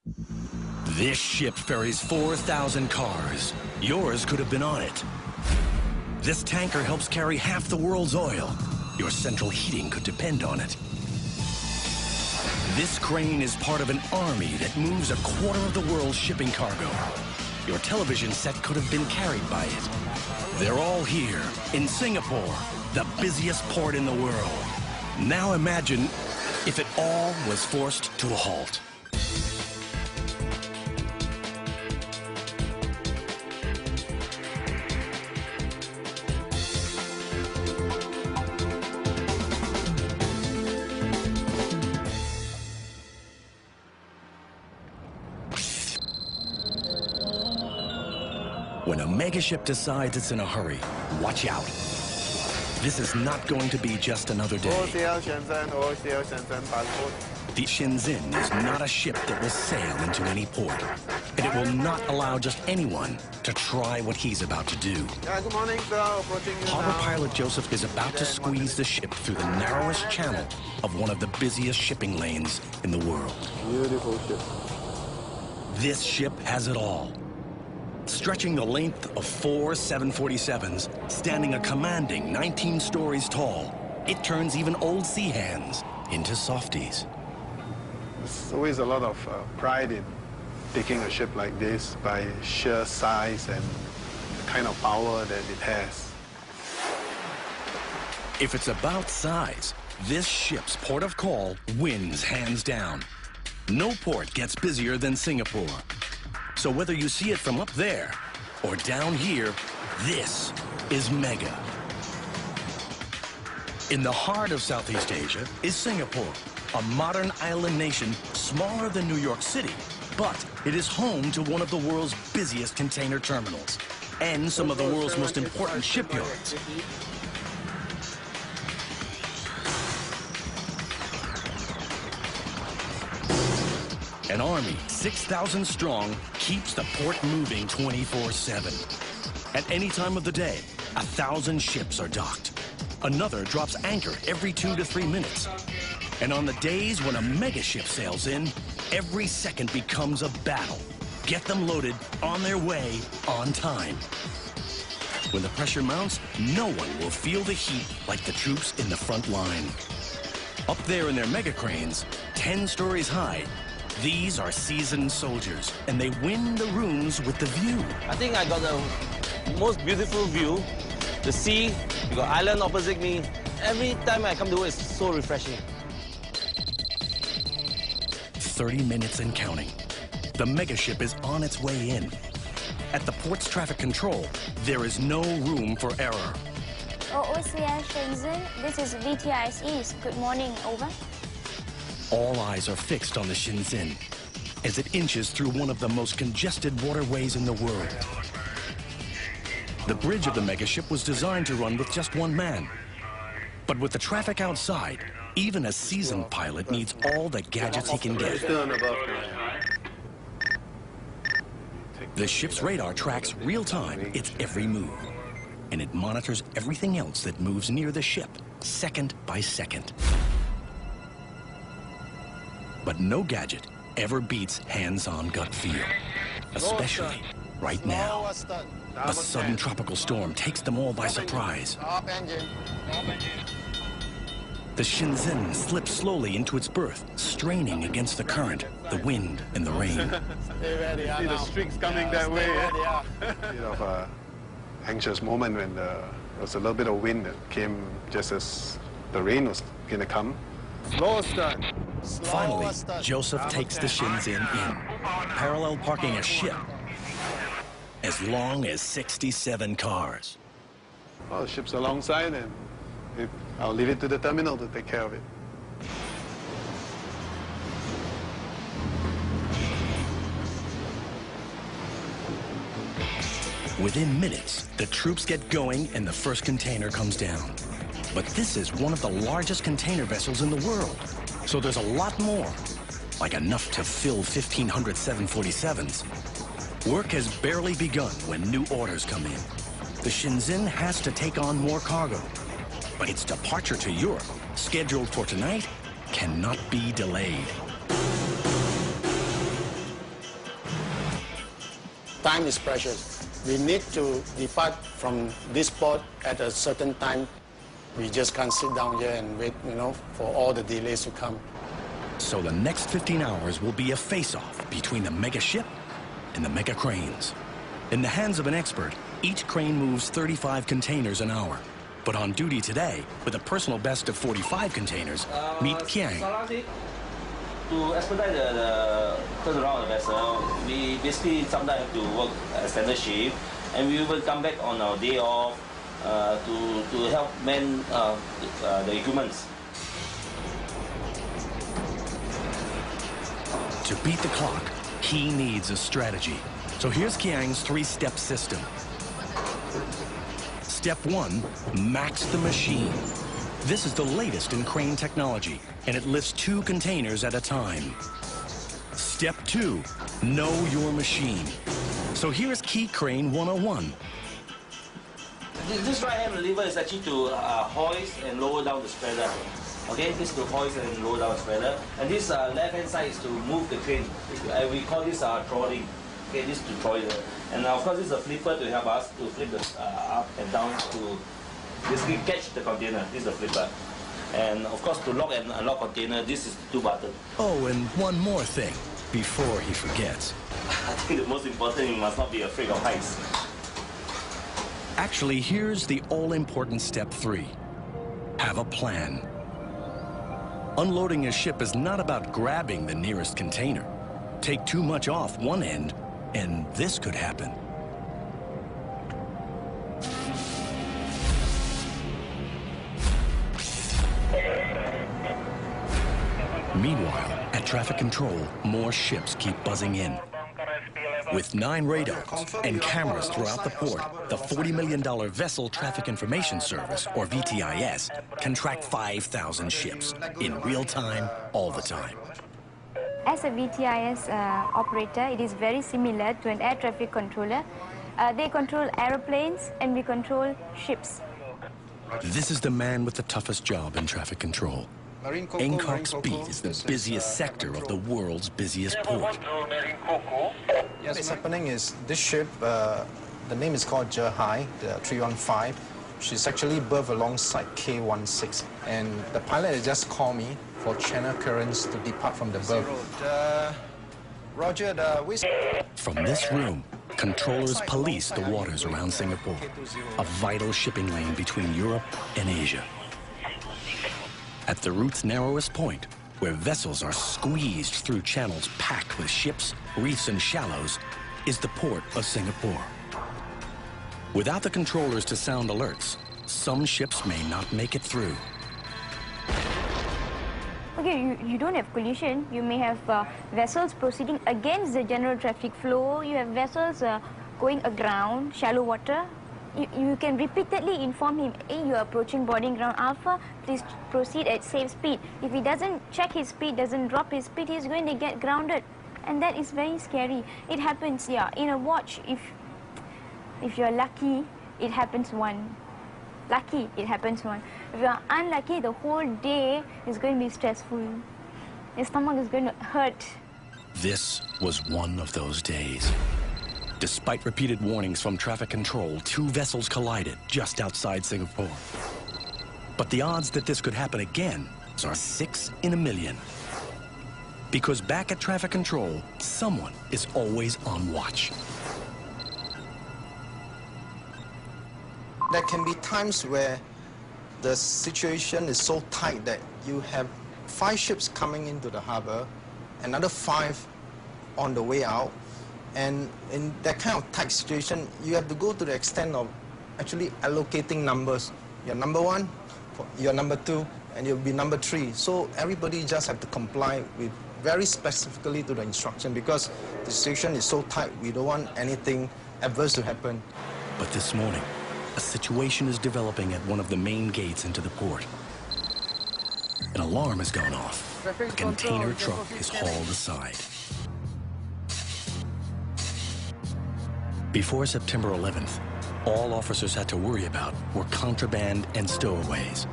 This ship ferries 4,000 cars. Yours could have been on it. This tanker helps carry half the world's oil. Your central heating could depend on it. This crane is part of an army that moves a quarter of the world's shipping cargo. Your television set could have been carried by it. They're all here in Singapore, the busiest port in the world. Now imagine if it all was forced to a halt. When a megaship decides it's in a hurry, watch out. This is not going to be just another day. The Shenzhen is not a ship that will sail into any port. And it will not allow just anyone to try what he's about to do. Good morning, sir. Approaching you Harbor now. pilot Joseph is about to squeeze the ship through the narrowest channel of one of the busiest shipping lanes in the world. Beautiful ship. This ship has it all. Stretching the length of 4 747s, standing a commanding 19 stories tall, it turns even old sea hands into softies. There's always a lot of pride in taking a ship like this by sheer size and the kind of power that it has. If it's about size, this ship's port of call wins hands down. No port gets busier than Singapore. So whether you see it from up there or down here, this is mega. In the heart of Southeast Asia is Singapore, a modern island nation smaller than New York City, but it is home to one of the world's busiest container terminals and some of the world's most important shipyards. An army 6,000 strong keeps the port moving 24/7. At any time of the day, 1,000 ships are docked. Another drops anchor every 2 to 3 minutes. And on the days when a megaship sails in, every second becomes a battle. Get them loaded, on their way, on time. When the pressure mounts, no one will feel the heat like the troops in the front line. Up there in their mega cranes, 10 stories high, these are seasoned soldiers, and they win the rooms with the view. I think I got the most beautiful view. The sea, you got island opposite me. Every time I come to work, it's so refreshing. 30 minutes and counting. The megaship is on its way in. At the port's traffic control, there is no room for error. OOCL Shenzhen, this is VTIS East. Good morning, over. All eyes are fixed on the Shenzhen as it inches through one of the most congested waterways in the world. The bridge of the megaship was designed to run with just one man. But with the traffic outside, even a seasoned pilot needs all the gadgets he can get. The ship's radar tracks real-time its every move, and it monitors everything else that moves near the ship, second by second. But no gadget ever beats hands-on gut feel, especially right now. A sudden tropical storm takes them all by surprise. The Shenzhen slips slowly into its berth, straining against the current, the wind, and the rain. See the streaks coming that way. Bit of an anxious moment when there was a little bit of wind that came just as the rain was going to come. Slow start. Finally, Joseph takes the Shenzhen in, parallel parking a ship as long as 67 cars. Well, the ship's alongside, and I'll leave it to the terminal to take care of it. Within minutes, the troops get going and the first container comes down. But this is one of the largest container vessels in the world, so there's a lot more, like enough to fill 1,500 747s. Work has barely begun when new orders come in. The Shenzhen has to take on more cargo, but its departure to Europe, scheduled for tonight, cannot be delayed. Time is precious. We need to depart from this port at a certain time. We just can't sit down here and wait, for all the delays to come. So the next 15 hours will be a face-off between the mega ship and the mega cranes. In the hands of an expert, each crane moves 35 containers an hour. But on duty today, with a personal best of 45 containers, meet Kiang. To expedite the turnaround of the vessel, we basically sometimes have to work a standard shift, and we will come back on our day off to help man the equipments. To beat the clock, he needs a strategy. So here's Kiang's three-step system. Step 1, max the machine. This is the latest in crane technology, and it lifts 2 containers at a time. Step 2, know your machine. So here's Key Crane 101. This right-hand lever is actually to hoist and lower down the spreader. Okay, this is to hoist and lower down the spreader. And this left-hand side is to move the crane. We call this trolling. Okay, this is to trolley. And of course, this is a flipper to help us to flip the up and down to basically catch the container. This is the flipper. And of course, to lock and unlock container, this is the 2 buttons. Oh, and one more thing before he forgets. I think the most important, you must not be afraid of heights. Actually, here's the all-important step 3. Have a plan. Unloading a ship is not about grabbing the nearest container. Take too much off one end, and this could happen. Meanwhile, at traffic control, more ships keep buzzing in. With 9 radars and cameras throughout the port, the $40 million Vessel Traffic Information Service, or VTIS, can track 5,000 ships in real time, all the time. As a VTIS operator, it is very similar to an air traffic controller. They control aeroplanes and we control ships. This is the man with the toughest job in traffic control. Angkok's Beat is the busiest sector of the world's busiest port. What's happening is this ship, the name is called Zhehai, the 315. She's actually berthed alongside K16. And the pilot has just called me for channel currents to depart from the berth. Roger, From this room, controllers police the waters around Singapore, a vital shipping lane between Europe and Asia. At the route's narrowest point, where vessels are squeezed through channels packed with ships, reefs, and shallows, is the port of Singapore. Without the controllers to sound alerts, some ships may not make it through. Okay, you don't have collision. You may have vessels proceeding against the general traffic flow. You have vessels going aground, shallow water. You can repeatedly inform him, hey, you're approaching boarding ground Alpha, please proceed at safe speed. If he doesn't check his speed, doesn't drop his speed, he's going to get grounded. And that is very scary. It happens, yeah, in a watch, if you're lucky, it happens one. Lucky, it happens one. If you're unlucky, the whole day is going to be stressful. Your stomach is going to hurt. This was one of those days. Despite repeated warnings from traffic control, 2 vessels collided just outside Singapore. But the odds that this could happen again are 6 in a million. Because back at traffic control, someone is always on watch. There can be times where the situation is so tight that you have 5 ships coming into the harbor, another 5 on the way out. And in that kind of tight situation, you have to go to the extent of actually allocating numbers. You're number 1, you're number 2, and you'll be number 3. So everybody just have to comply with very specifically to the instruction because the situation is so tight, we don't want anything adverse to happen. But this morning, a situation is developing at one of the main gates into the port. An alarm has gone off. A container truck is hauled aside. Before September 11th, all officers had to worry about were contraband and stowaways.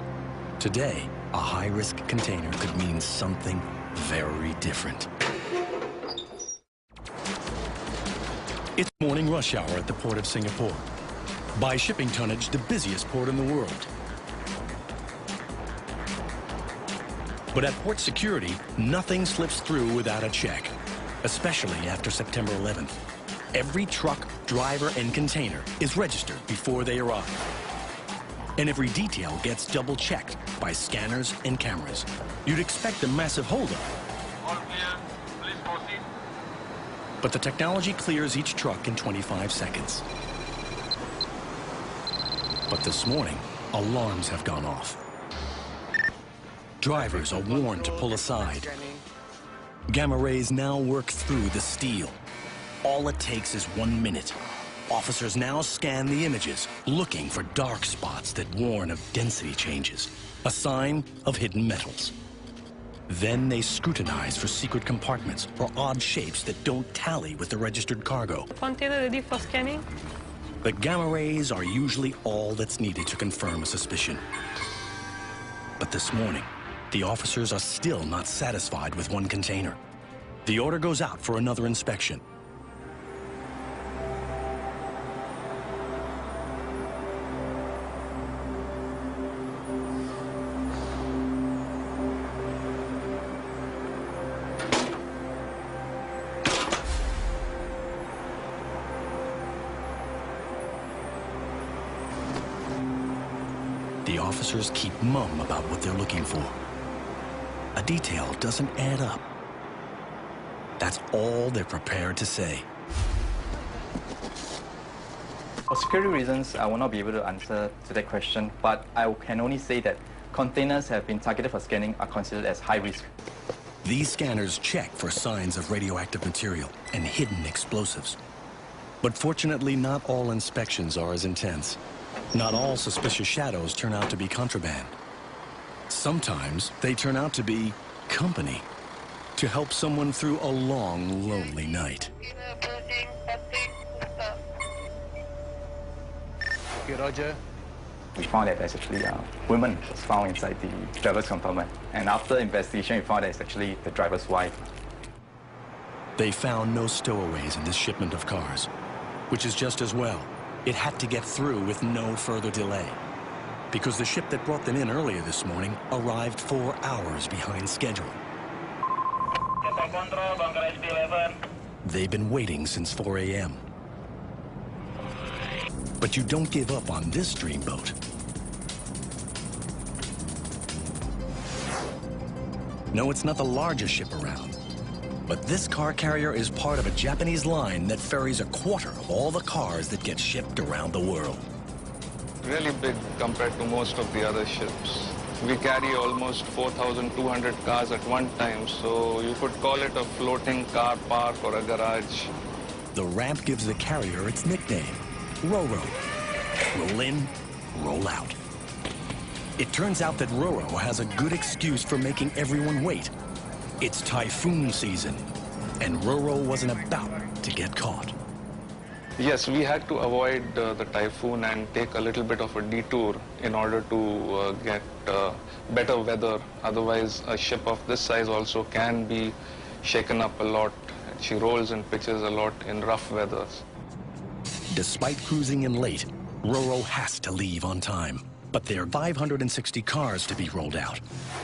Today, a high-risk container could mean something very different. It's morning rush hour at the port of Singapore. By shipping tonnage, the busiest port in the world. But at port security, nothing slips through without a check, especially after September 11th. Every truck, driver, and container is registered before they arrive. And every detail gets double-checked by scanners and cameras. You'd expect a massive holdup. All clear. Please proceed. But the technology clears each truck in 25 seconds. But this morning, alarms have gone off. Drivers are warned to pull aside. Gamma rays now work through the steel. All it takes is 1 minute. Officers now scan the images, looking for dark spots that warn of density changes, a sign of hidden metals. Then they scrutinize for secret compartments or odd shapes that don't tally with the registered cargo. Container ready for scanning. The gamma rays are usually all that's needed to confirm a suspicion. But this morning, the officers are still not satisfied with one container. The order goes out for another inspection. The officers keep mum about what they're looking for. A detail doesn't add up. That's all they're prepared to say. For security reasons, I will not be able to answer to that question, but I can only say that containers have been targeted for scanning are considered as high risk. These scanners check for signs of radioactive material and hidden explosives. But fortunately, not all inspections are as intense. Not all suspicious shadows turn out to be contraband. Sometimes they turn out to be company to help someone through a long, lonely night. Okay, Roger. We found that there's actually women was found inside the driver's compartment. And after investigation, we found that it's actually the driver's wife. They found no stowaways in this shipment of cars, which is just as well. It had to get through with no further delay, because the ship that brought them in earlier this morning arrived 4 hours behind schedule. They've been waiting since 4 a.m. But you don't give up on this dreamboat. No, it's not the largest ship around. But this car carrier is part of a Japanese line that ferries 1/4 of all the cars that get shipped around the world. Really big compared to most of the other ships. We carry almost 4,200 cars at one time, so you could call it a floating car park or a garage. The ramp gives the carrier its nickname, Ro-Ro. Roll in, roll out. It turns out that Ro-Ro has a good excuse for making everyone wait. It's typhoon season, and Ro-Ro wasn't about to get caught. Yes, we had to avoid the typhoon and take a little bit of a detour in order to get better weather. Otherwise, a ship of this size also can be shaken up a lot. She rolls and pitches a lot in rough weathers. Despite cruising in late, Ro-Ro has to leave on time. But there are 560 cars to be rolled out,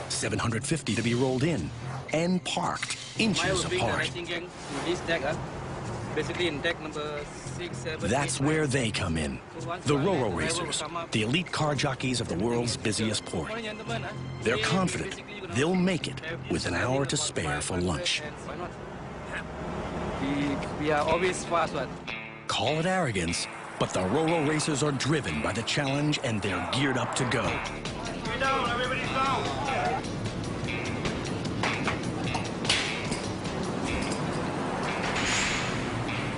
750 to be rolled in, and parked inches apart. Basically in deck number 6, 7, That's 8, where they come in. The Ro-Ro racers, the elite car jockeys of the world's busiest port. They're confident they'll make it with an hour to spare for lunch. We are always fast one. Call it arrogance, but the Ro-Ro racers are driven by the challenge and they're geared up to go. Get down, everybody's down.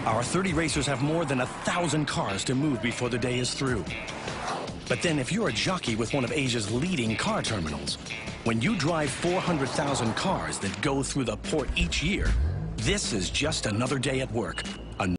Our 30 racers have more than 1,000 cars to move before the day is through. But then if you're a jockey with one of Asia's leading car terminals, when you drive 400,000 cars that go through the port each year, this is just another day at work,